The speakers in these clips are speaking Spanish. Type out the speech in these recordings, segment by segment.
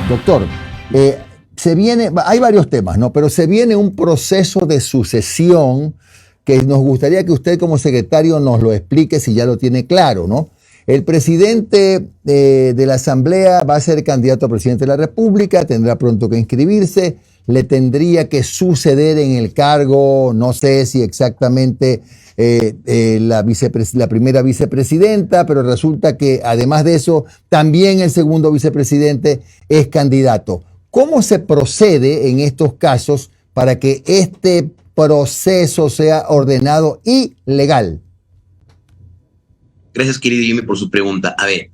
Doctor, hay varios temas, ¿no? Pero se viene un proceso de sucesión que nos gustaría que usted como secretario nos lo explique si ya lo tiene claro, ¿no? El presidente de la Asamblea va a ser candidato a presidente de la República, tendrá pronto que inscribirse, le tendría que suceder en el cargo, no sé si exactamente la primera vicepresidenta, pero resulta que además de eso, también el segundo vicepresidente es candidato. ¿Cómo se procede en estos casos para que este proceso sea ordenado y legal? Gracias, querido Jimmy, por su pregunta. A ver,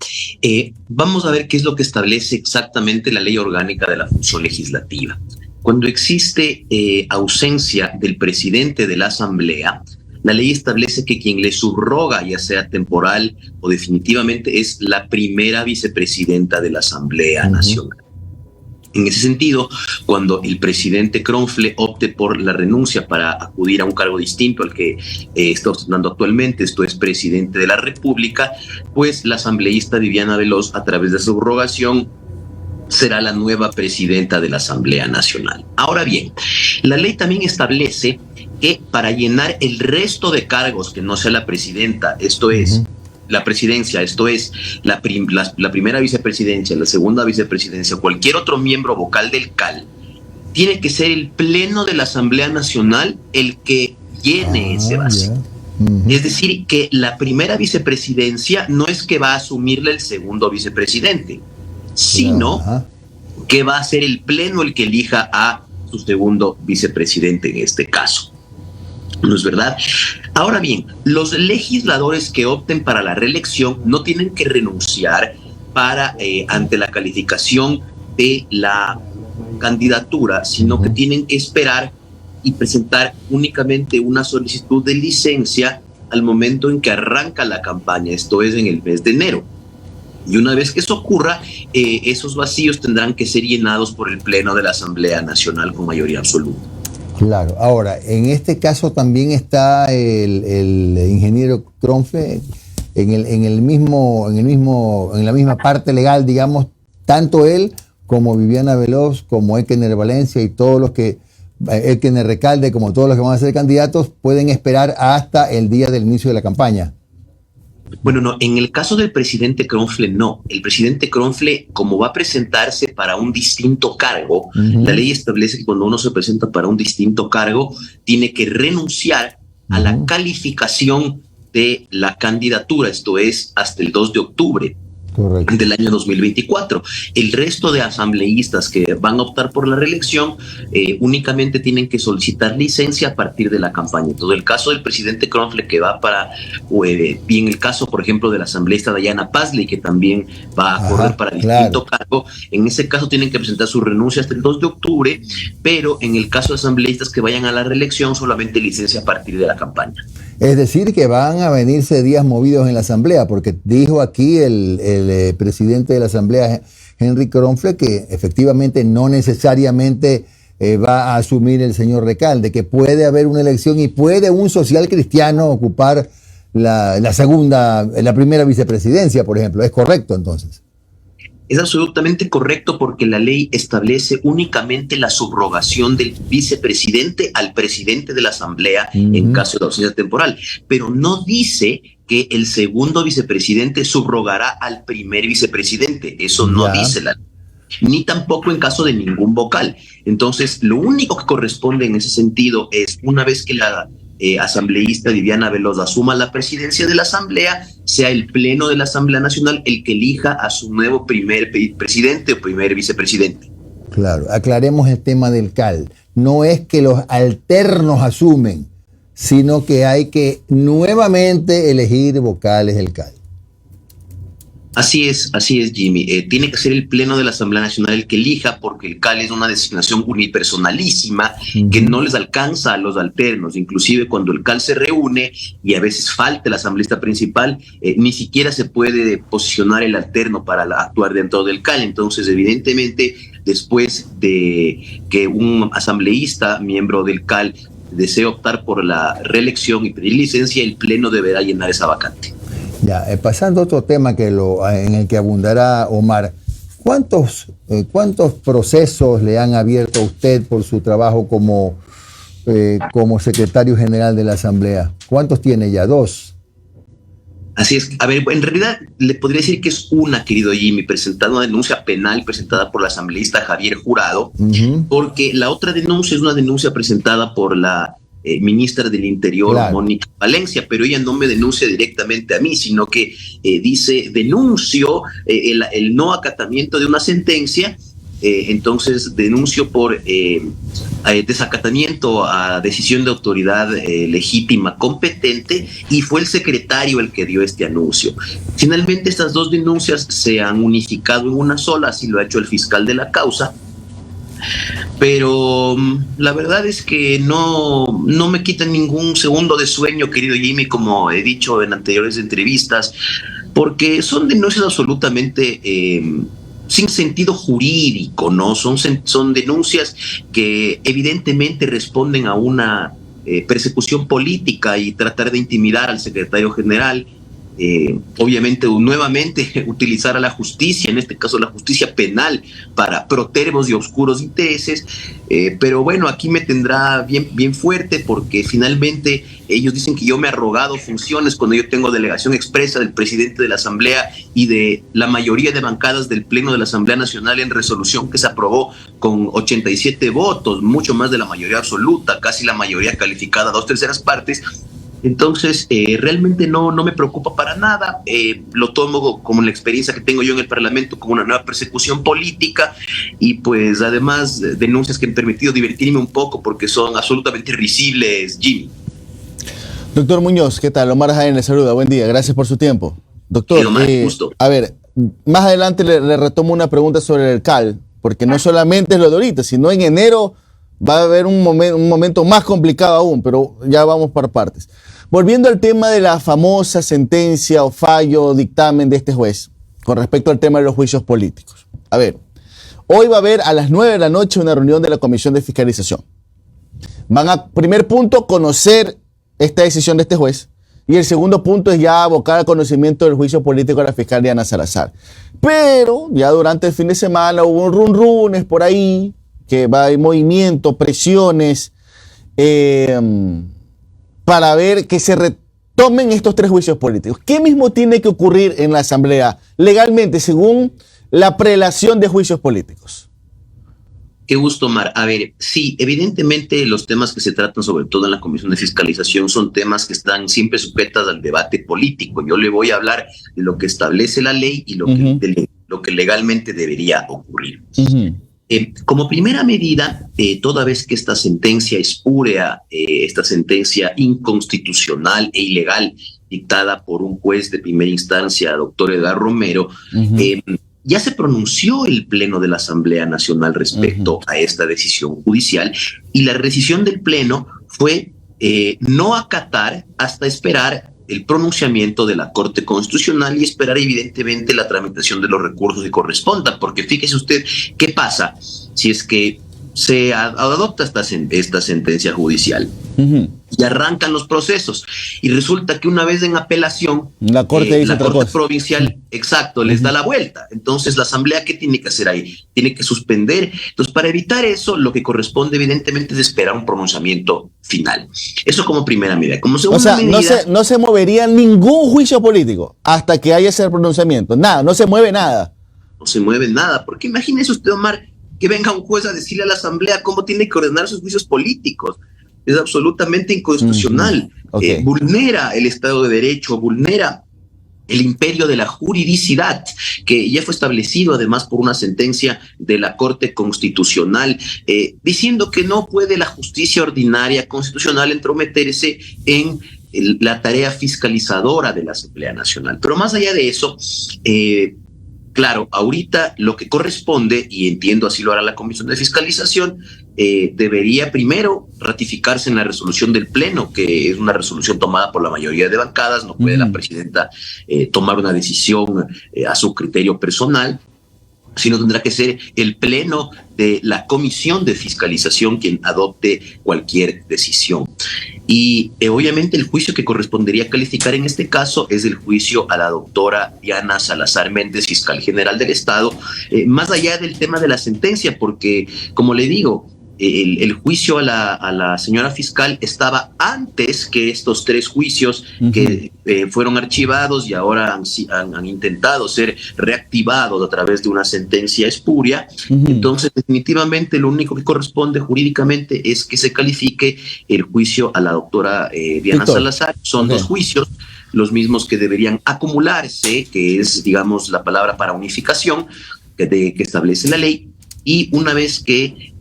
vamos a ver qué es lo que establece exactamente la Ley Orgánica de la Función Legislativa. Cuando existe ausencia del presidente de la Asamblea, la ley establece que quien le subroga, ya sea temporal o definitivamente, es la primera vicepresidenta de la Asamblea Nacional. En ese sentido, cuando el presidente Kronfle opte por la renuncia para acudir a un cargo distinto al que está ostentando actualmente, esto es presidente de la República, pues la asambleísta Viviana Veloz, a través de su subrogación, será la nueva presidenta de la Asamblea Nacional. Ahora bien, la ley también establece que para llenar el resto de cargos que no sea la presidenta, esto es, la presidencia, esto es, la primera vicepresidencia, la segunda vicepresidencia, cualquier otro miembro vocal del CAL, tiene que ser el Pleno de la Asamblea Nacional el que llene ese vacío. Es decir, que la primera vicepresidencia no es que va a asumirle el segundo vicepresidente, sino que va a ser el Pleno el que elija a su segundo vicepresidente en este caso. ¿No es verdad? Ahora bien, los legisladores que opten para la reelección no tienen que renunciar ante la calificación de la candidatura, sino que tienen que esperar y presentar únicamente una solicitud de licencia al momento en que arranca la campaña, esto es en el mes de enero. Y una vez que eso ocurra, esos vacíos tendrán que ser llenados por el Pleno de la Asamblea Nacional con mayoría absoluta. Claro. Ahora, en este caso también está el ingeniero Kronfle en la misma parte legal, digamos, tanto él como Viviana Veloz, como Ekener Valencia y todos los que, Ekener Recalde, como todos los que van a ser candidatos, pueden esperar hasta el día del inicio de la campaña. Bueno, no, en el caso del presidente Kronfle, no. El presidente Kronfle, como va a presentarse para un distinto cargo, la ley establece que cuando uno se presenta para un distinto cargo, tiene que renunciar a la calificación de la candidatura, esto es, hasta el 2 de octubre. Correcto. Del año 2024. El resto de asambleístas que van a optar por la reelección únicamente tienen que solicitar licencia a partir de la campaña. Entonces, el caso del presidente Kronfle que va y en el caso, por ejemplo, de la asambleísta Dayana Pazley, que también va a correr para distinto cargo, en ese caso tienen que presentar su renuncia hasta el 2 de octubre, pero en el caso de asambleístas que vayan a la reelección, solamente licencia a partir de la campaña. Es decir, que van a venirse días movidos en la Asamblea, porque dijo aquí el presidente de la Asamblea, Henry Kronfle, que efectivamente no necesariamente va a asumir el señor Recalde, que puede haber una elección y puede un social cristiano ocupar la primera vicepresidencia, por ejemplo. ¿Es correcto entonces? Es absolutamente correcto porque la ley establece únicamente la subrogación del vicepresidente al presidente de la Asamblea en caso de ausencia temporal, pero no dice que el segundo vicepresidente subrogará al primer vicepresidente. Eso no dice la ley, ni tampoco en caso de ningún vocal. Entonces, lo único que corresponde en ese sentido es, una vez que la asambleísta Viviana Veloz asuma la presidencia de la Asamblea, sea el Pleno de la Asamblea Nacional el que elija a su nuevo primer presidente o primer vicepresidente. Claro, aclaremos el tema del CAL. No es que los alternos asumen, sino que hay que nuevamente elegir vocales del CAL. Así es, Jimmy. Tiene que ser el Pleno de la Asamblea Nacional el que elija, porque el CAL es una designación unipersonalísima que no les alcanza a los alternos. Inclusive cuando el CAL se reúne y a veces falta el asambleísta principal, ni siquiera se puede posicionar el alterno para actuar dentro del CAL. Entonces, evidentemente, después de que un asambleísta, miembro del CAL, desee optar por la reelección y pedir licencia, el Pleno deberá llenar esa vacante. Ya, pasando a otro tema en el que abundará Omar, ¿cuántos procesos le han abierto a usted por su trabajo como secretario general de la Asamblea? ¿Cuántos tiene ya? 2. Así es. A ver, en realidad le podría decir que es una, querido Jimmy, una denuncia penal presentada por la asambleísta Javier Jurado, porque la otra denuncia es una denuncia presentada por la ministra del Interior, claro, Mónica Valencia, pero ella no me denuncia directamente a mí, sino que denuncio el no acatamiento de una sentencia. Entonces denuncio por desacatamiento a decisión de autoridad legítima competente, y fue el secretario el que dio este anuncio. Finalmente estas 2 denuncias se han unificado en una sola, así lo ha hecho el fiscal de la causa, pero la verdad es que no me quitan ningún segundo de sueño, querido Jimmy, como he dicho en anteriores entrevistas, porque son denuncias absolutamente sin sentido jurídico, ¿no? Son denuncias que evidentemente responden a una persecución política y tratar de intimidar al secretario general. Obviamente, nuevamente utilizar a la justicia, en este caso la justicia penal, para protervos y oscuros intereses, pero bueno, aquí me tendrá bien fuerte, porque finalmente ellos dicen que yo me he arrogado funciones cuando yo tengo delegación expresa del presidente de la Asamblea y de la mayoría de bancadas del Pleno de la Asamblea Nacional en resolución que se aprobó con 87 votos, mucho más de la mayoría absoluta, casi la mayoría calificada, 2/3 partes. Entonces, realmente no me preocupa para nada. Lo tomo como la experiencia que tengo yo en el Parlamento, como una nueva persecución política, y pues además denuncias que han permitido divertirme un poco porque son absolutamente risibles, Jimmy. Doctor Muñoz, ¿qué tal? Omar Jaén le saluda, buen día, gracias por su tiempo. Doctor, Omar, justo. A ver, más adelante le retomo una pregunta sobre el CAL, porque no solamente es lo de ahorita, sino en enero va a haber un momento más complicado aún, pero ya vamos por partes. Volviendo al tema de la famosa sentencia o fallo o dictamen de este juez con respecto al tema de los juicios políticos. A ver, hoy va a haber a las 9 de la noche una reunión de la Comisión de Fiscalización. Van a, primer punto, conocer esta decisión de este juez, y el segundo punto es ya abocar al conocimiento del juicio político a la fiscal Diana Salazar. Pero ya durante el fin de semana hubo un runrunes por ahí, que va a haber movimiento, presiones, para ver que se retomen estos 3 juicios políticos. ¿Qué mismo tiene que ocurrir en la Asamblea legalmente según la prelación de juicios políticos? Qué gusto, Omar. A ver, sí, evidentemente los temas que se tratan, sobre todo en la Comisión de Fiscalización, son temas que están siempre sujetas al debate político. Yo le voy a hablar de lo que establece la ley y lo que legalmente debería ocurrir. Como primera medida, toda vez que esta sentencia espúrea, esta sentencia inconstitucional e ilegal dictada por un juez de primera instancia, doctor Edgar Romero, ya se pronunció el Pleno de la Asamblea Nacional respecto a esta decisión judicial, y la decisión del Pleno fue no acatar hasta esperar el pronunciamiento de la Corte Constitucional y esperar evidentemente la tramitación de los recursos que correspondan, porque fíjese usted qué pasa si es que se adopta esta sentencia judicial y arrancan los procesos, y resulta que una vez en apelación la Corte Provincial, les da la vuelta. Entonces la Asamblea, ¿qué tiene que hacer ahí? Tiene que suspender. Entonces, para evitar eso, lo que corresponde evidentemente es esperar un pronunciamiento final. Eso como primera medida. Como segunda medida, no se movería ningún juicio político hasta que haya ese pronunciamiento. Nada, no se mueve nada. No se mueve nada, porque imagínese usted, Omar, que venga un juez a decirle a la Asamblea cómo tiene que ordenar sus juicios políticos. Es absolutamente inconstitucional. Vulnera el Estado de Derecho, vulnera el imperio de la juridicidad, que ya fue establecido además por una sentencia de la Corte Constitucional, diciendo que no puede la justicia ordinaria constitucional entrometerse en la tarea fiscalizadora de la Asamblea Nacional. Pero más allá de eso, claro, ahorita lo que corresponde, y entiendo así lo hará la Comisión de Fiscalización, debería primero ratificarse en la resolución del Pleno, que es una resolución tomada por la mayoría de bancadas. No puede la presidenta tomar una decisión a su criterio personal. sino tendrá que ser el pleno de la comisión de fiscalización quien adopte cualquier decisión. Y obviamente el juicio que correspondería calificar en este caso es el juicio a la doctora Diana Salazar Méndez, fiscal general del Estado, más allá del tema de la sentencia, porque, como le digo, el juicio a la señora fiscal estaba antes que estos 3 juicios que fueron archivados y ahora han intentado ser reactivados a través de una sentencia espuria. Entonces, definitivamente, lo único que corresponde jurídicamente es que se califique el juicio a la doctora Diana Salazar. Son 2 juicios, los mismos que deberían acumularse, que es, digamos, la palabra para unificación que establece la ley. Y una vez que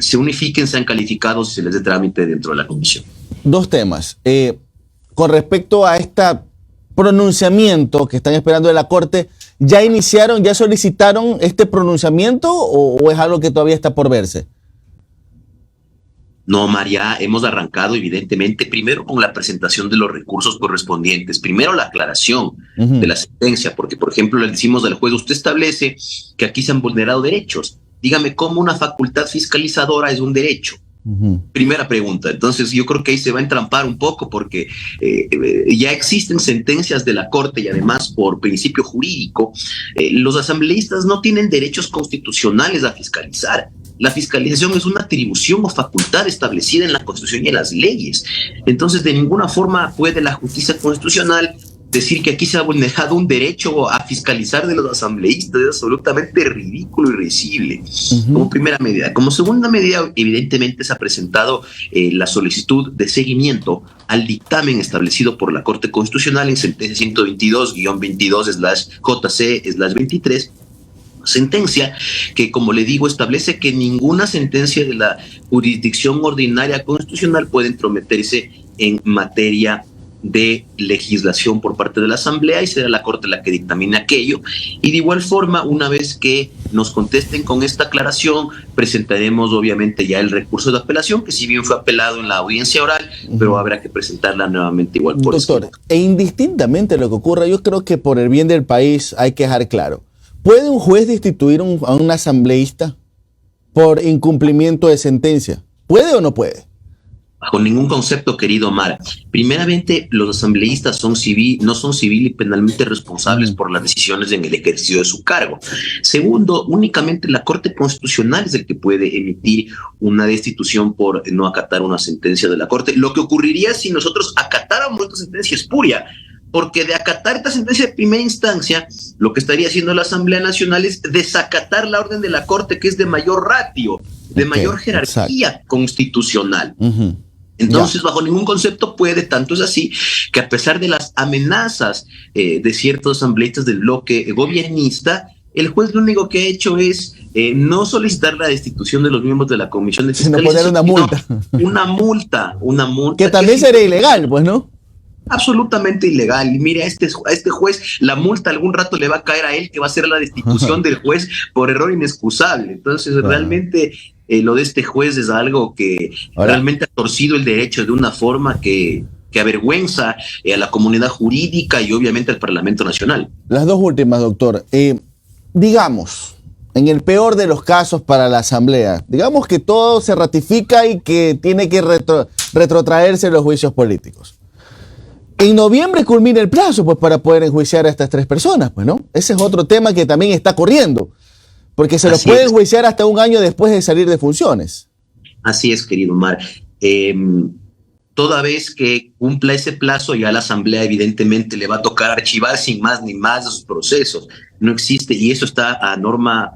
se unifiquen, sean calificados y se les dé trámite dentro de la comisión. 2 temas. Con respecto a este pronunciamiento que están esperando de la Corte, ¿ya iniciaron, ya solicitaron este pronunciamiento o es algo que todavía está por verse? No, María, hemos arrancado evidentemente primero con la presentación de los recursos correspondientes, primero la aclaración de la sentencia, porque por ejemplo le decimos al juez, usted establece que aquí se han vulnerado derechos, dígame cómo una facultad fiscalizadora es un derecho. Primera pregunta. Entonces yo creo que ahí se va a entrampar un poco porque ya existen sentencias de la Corte y además por principio jurídico, los asambleístas no tienen derechos constitucionales a fiscalizar. La fiscalización es una atribución o facultad establecida en la Constitución y en las leyes. Entonces, de ninguna forma puede la justicia constitucional decir que aquí se ha vulnerado un derecho a fiscalizar de los asambleístas. Es absolutamente ridículo y risible, como primera medida. Como segunda medida, evidentemente se ha presentado la solicitud de seguimiento al dictamen establecido por la Corte Constitucional en sentencia 122-22/JC/23, sentencia que, como le digo, establece que ninguna sentencia de la jurisdicción ordinaria constitucional puede entrometerse en materia de legislación por parte de la Asamblea y será la Corte la que dictamine aquello. Y de igual forma, una vez que nos contesten con esta aclaración, presentaremos obviamente ya el recurso de apelación, que si bien fue apelado en la audiencia oral, pero habrá que presentarla nuevamente igual por Doctor, e indistintamente lo que ocurra, yo creo que por el bien del país hay que dejar claro, ¿puede un juez destituir a un asambleísta por incumplimiento de sentencia? ¿Puede o no puede? Bajo ningún concepto, querido Omar. Primeramente, los asambleístas no son civil y penalmente responsables por las decisiones en el ejercicio de su cargo. Segundo, únicamente la Corte Constitucional es el que puede emitir una destitución por no acatar una sentencia de la Corte. Lo que ocurriría si nosotros acatáramos esta sentencia espuria, porque de acatar esta sentencia de primera instancia, lo que estaría haciendo la Asamblea Nacional es desacatar la orden de la Corte, que es de mayor ratio, de mayor jerarquía constitucional. Entonces, bajo ningún concepto puede, tanto es así que a pesar de las amenazas de ciertos asambleístas del bloque gobiernista, el juez lo único que ha hecho es no solicitar la destitución de los miembros de la Comisión de Fiscalización, sino poner una multa. Una multa. Que también sería ilegal, pues, ¿no? Absolutamente ilegal. Y mira, a este juez la multa algún rato le va a caer a él, que va a ser la destitución del juez por error inexcusable. Entonces, realmente lo de este juez es algo que realmente ha torcido el derecho de una forma que avergüenza a la comunidad jurídica y obviamente al Parlamento Nacional. Las 2 últimas, doctor. Digamos, en el peor de los casos para la Asamblea, digamos que todo se ratifica y que tiene que retrotraerse los juicios políticos. En noviembre culmina el plazo, pues, para poder enjuiciar a estas 3 personas, pues, ¿no? Ese es otro tema que también está corriendo, porque se los puede enjuiciar hasta un año después de salir de funciones. Así es, querido Omar. Toda vez que cumpla ese plazo, ya la Asamblea evidentemente le va a tocar archivar sin más ni más sus procesos. No existe, y eso está a norma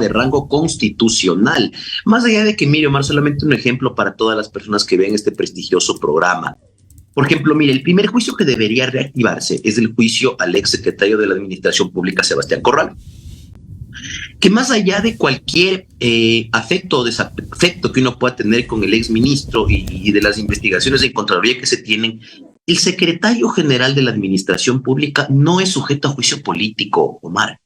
de rango constitucional. Más allá de que, mire, Omar, solamente un ejemplo para todas las personas que ven este prestigioso programa. Por ejemplo, mire, el primer juicio que debería reactivarse es el juicio al exsecretario de la Administración Pública, Sebastián Corral, que más allá de cualquier afecto o desafecto que uno pueda tener con el exministro y de las investigaciones de Contraloría que se tienen, el secretario general de la Administración Pública no es sujeto a juicio político, Omar,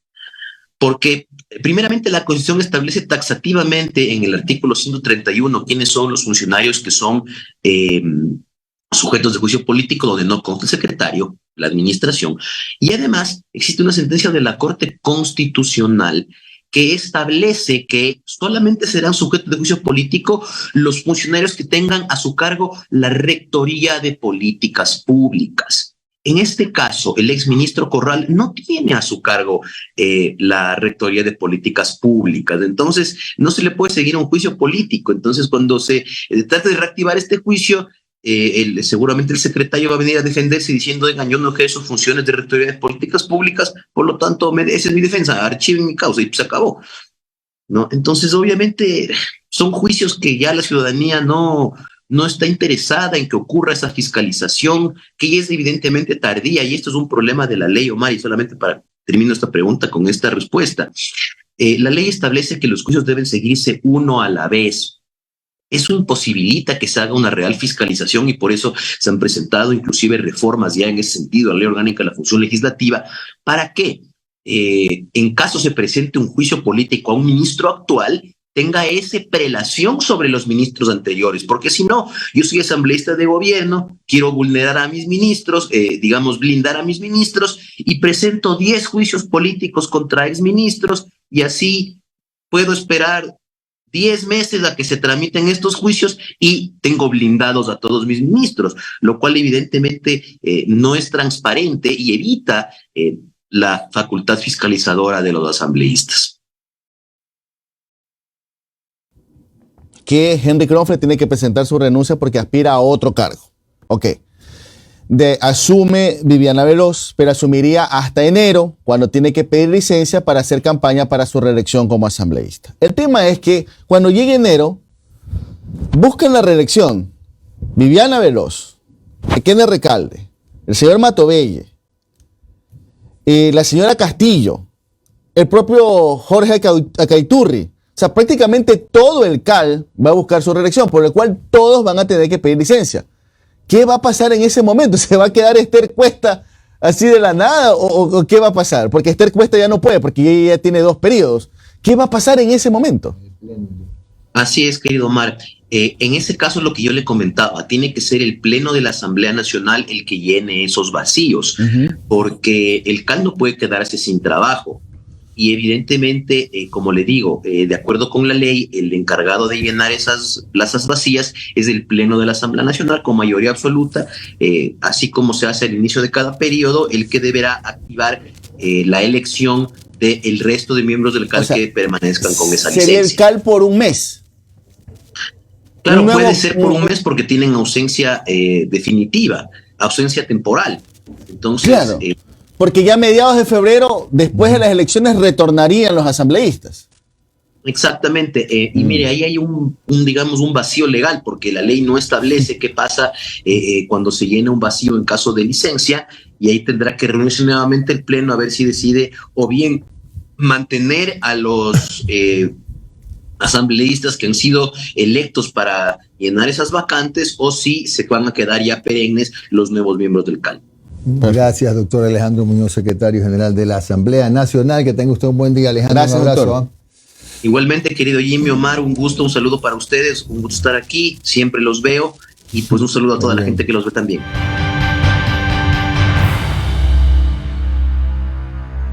porque primeramente la Constitución establece taxativamente en el artículo 131 quiénes son los funcionarios que son sujetos de juicio político donde no consta el secretario, la administración, y además existe una sentencia de la Corte Constitucional que establece que solamente serán sujetos de juicio político los funcionarios que tengan a su cargo la rectoría de políticas públicas. En este caso, el exministro Corral no tiene a su cargo la rectoría de políticas públicas, entonces no se le puede seguir un juicio político. Entonces, cuando se trate de reactivar este juicio, seguramente el secretario va a venir a defenderse diciendo: oigan, yo no ejerzo funciones de rectoría de políticas públicas, por lo tanto, esa es mi defensa, archiven mi causa, y se acabó, ¿no? Entonces, obviamente, son juicios que ya la ciudadanía no está interesada en que ocurra esa fiscalización, que es evidentemente tardía, y esto es un problema de la ley, Omar, y solamente para termino esta pregunta con esta respuesta. La ley establece que los juicios deben seguirse uno a la vez. Eso imposibilita que se haga una real fiscalización, y por eso se han presentado inclusive reformas ya en ese sentido a la ley orgánica de la función legislativa. ¿Para qué? En caso se presente un juicio político a un ministro actual, tenga esa prelación sobre los ministros anteriores, porque si no, yo soy asambleísta de gobierno, quiero vulnerar a mis ministros, blindar a mis ministros, y presento 10 juicios políticos contra exministros, y así puedo esperar 10 meses a que se tramiten estos juicios y tengo blindados a todos mis ministros, lo cual evidentemente no es transparente y evita la facultad fiscalizadora de los asambleístas. Que Henry Kronfeld tiene que presentar su renuncia porque aspira a otro cargo. Ok. Asume Viviana Veloz, pero asumiría hasta enero, cuando tiene que pedir licencia para hacer campaña para su reelección como asambleísta. El tema es que cuando llegue enero, buscan la reelección Viviana Veloz, Kenneth Recalde, el señor Matovelle, la señora Castillo, el propio Jorge Acaiturri. O sea, prácticamente todo el CAL va a buscar su reelección, por lo cual todos van a tener que pedir licencia. ¿Qué va a pasar en ese momento? ¿Se va a quedar Esther Cuesta así de la nada o qué va a pasar? Porque Esther Cuesta ya no puede, porque ella ya tiene 2 periodos. ¿Qué va a pasar en ese momento? Así es, querido Omar. En ese caso, lo que yo le comentaba, tiene que ser el Pleno de la Asamblea Nacional el que llene esos vacíos, porque el CAL no puede quedarse sin trabajo. Y evidentemente, como le digo, de acuerdo con la ley, el encargado de llenar esas plazas vacías es el Pleno de la Asamblea Nacional con mayoría absoluta, así como se hace al inicio de cada periodo, el que deberá activar la elección del resto de miembros del CAL, o sea, que permanezcan con esa licencia. ¿Sería el CAL por un mes? Claro, puede ser por un mes porque tienen ausencia definitiva, ausencia temporal. Entonces, claro. Porque ya a mediados de febrero, después de las elecciones, retornarían los asambleístas. Exactamente. Y mire, ahí hay un vacío legal, porque la ley no establece qué pasa cuando se llena un vacío en caso de licencia, y ahí tendrá que reunirse nuevamente el Pleno a ver si decide o bien mantener a los asambleístas que han sido electos para llenar esas vacantes, o si se van a quedar ya perennes los nuevos miembros del CAL. Gracias, doctor Alejandro Muñoz, secretario general de la Asamblea Nacional. Que tenga usted un buen día, Alejandro. Gracias, un abrazo. doctor. Igualmente, querido Jimmy, Omar, un gusto, un saludo para ustedes, un gusto estar aquí, siempre los veo, y pues un saludo a toda la gente que los ve también.